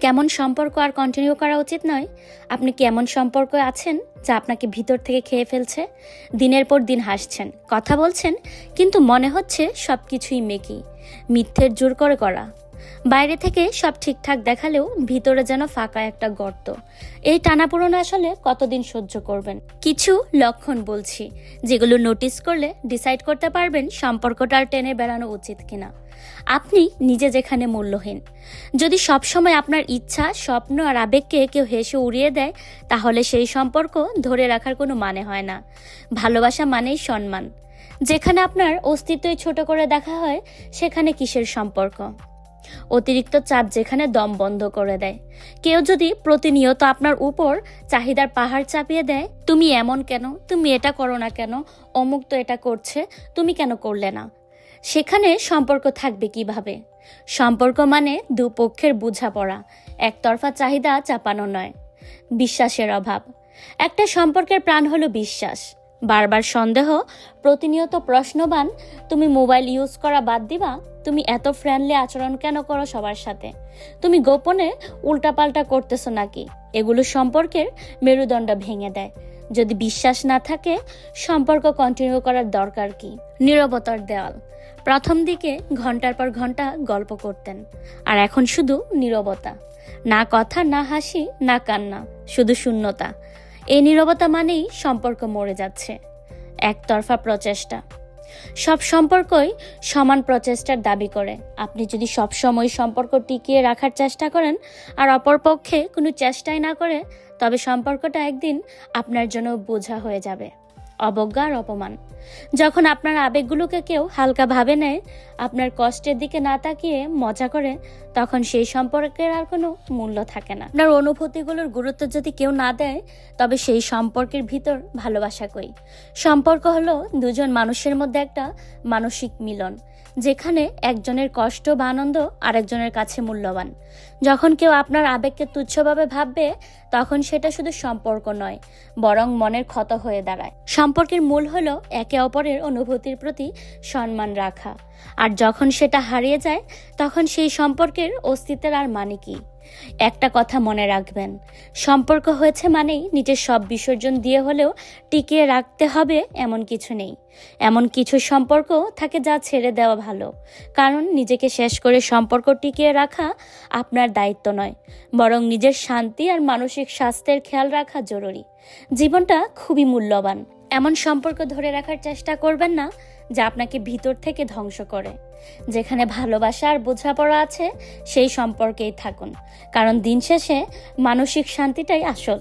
কেমন সম্পর্ক আর কন্টিনিউ করা উচিত নয়? আপনি কি এমন সম্পর্কে আছেন যা আপনাকে ভিতর থেকে খেয়ে ফেলছে? দিনের পর দিন হাসছেন, কথা বলছেন, কিন্তু মনে হচ্ছে সব কিছুই মেকি, মিথ্যের জোর করে করা। বাইরে থেকে সব ঠিকঠাক দেখালেও ভিতরে যেন ফাঁকা একটা গর্ত। এই টানাপোড়েন আসলে কতদিন সহ্য করবেন? কিছু লক্ষণ বলছি, যেগুলো নোটিস করলে ডিসাইড করতে পারবেন সম্পর্কটা আর টেনে বেড়ানো উচিত কিনা। আপনি নিজে যেখানে মূল্যহীন, যদি সবসময় আপনার ইচ্ছা, স্বপ্ন আর আবেগকে কেউ হেসে উড়িয়ে দেয়, তাহলে সেই সম্পর্ক ধরে রাখার কোনো মানে হয় না। ভালোবাসা মানেই সম্মান। যেখানে আপনার অস্তিত্বই ছোট করে দেখা হয়, সেখানে কিসের সম্পর্ক? অতিরিক্ত চাপ যেখানে দম বন্ধ করে দেয়। কেউ যদি প্রতিনিয়ত আপনার উপর চাহিদার পাহাড় চাপিয়ে দেয়, তুমি এমন কেন, তুমি এটা করো না কেন, অমুক তো এটা করছে, তুমি কেন করলে না, সেখানে সম্পর্ক থাকবে কিভাবে? সম্পর্ক মানে দুপক্ষের বোঝাপড়া, একতরফা চাহিদা চাপানো নয়। বিশ্বাসের অভাব। একটা সম্পর্কের প্রাণ হলো বিশ্বাস। বারবার সন্দেহ, প্রতিনিয়ত প্রশ্নবান, তুমি মোবাইল ইউজ করা বাদ দিবা, তুমি এত ফ্রেন্ডলি আচরণ কেন করো সবার সাথে, তুমি গোপনে উল্টাপাল্টা করতেছো নাকি, এগুলো সম্পর্কের মেরুদণ্ড ভেঙে দেয়। যদি বিশ্বাস না থাকে, সম্পর্ক কন্টিনিউ করার দরকার কি? নীরবতার দেওয়াল। প্রথম দিকে ঘন্টার পর ঘন্টা গল্প করতেন, আর এখন শুধু নীরবতা। না কথা, না হাসি, না কান্না, শুধু শূন্যতা। এই নীরবতা মানেই সম্পর্ক মরে যাচ্ছে। একতরফা প্রচেষ্টা। সব সম্পর্কই সমান প্রচেষ্টার দাবি করে। আপনি যদি সবসময় সম্পর্ক টিকিয়ে রাখার চেষ্টা করেন আর অপরপক্ষে কোনো চেষ্টাই না করে, তবে সম্পর্কটা একদিন আপনার জন্য বোঝা হয়ে যাবে। অবজ্ঞা আর অপমান। যখন আপনার আবেগগুলোকে কেউ হালকা ভাবে নেয়, আপনার কষ্টের দিকে না তাকিয়ে মজা করে, তখন সেই সম্পর্কের আর কোনো মূল্য থাকে না। আপনার অনুভূতিগুলোর গুরুত্ব যদি কেউ না দেয়, তবে সেই সম্পর্কের ভিতর ভালোবাসা কই? সম্পর্ক হলো দুজন মানুষের মধ্যে একটা মানসিক মিলন, যেখানে একজনের কষ্ট বা আনন্দ আরেকজনের কাছে মূল্যবান। যখন কেউ আপনার আবেগকে তুচ্ছভাবে ভাববে, তখন সেটা শুধু সম্পর্ক নয়, বরং মনের ক্ষত হয়ে দাঁড়ায়। সম্পর্কের মূল হলো একে অপরের অনুভূতির প্রতি সম্মান রাখা। আর যখন সেটা হারিয়ে যায়, তখন সেই সম্পর্কের অস্তিত্বের আর মানে কি? একটা কথা মনে রাখবেন, সম্পর্ক হয়েছে মানেই নিজের সব বিসর্জন দিয়ে হলেও টিকিয়ে রাখতে হবে এমন কিছু নেই। এমন কিছু সম্পর্ক থাকে যা ছেড়ে দেওয়া ভালো, কারণ নিজেকে শেষ করে সম্পর্ক টিকিয়ে রাখা আপনার দায়িত্ব নয়, বরং নিজের শান্তি আর মানসিক স্বাস্থ্যের খেয়াল রাখা জরুরি। জীবনটা খুবই মূল্যবান। এমন সম্পর্ক ধরে রাখার চেষ্টা করবেন না যা আপনাকে ভিতর থেকে ধ্বংস করে। যেখানে ভালোবাসা আর বোঝাপড়া আছে, সেই সম্পর্কেই থাকুন, কারণ দিন শেষে মানসিক শান্তিটাই আসল।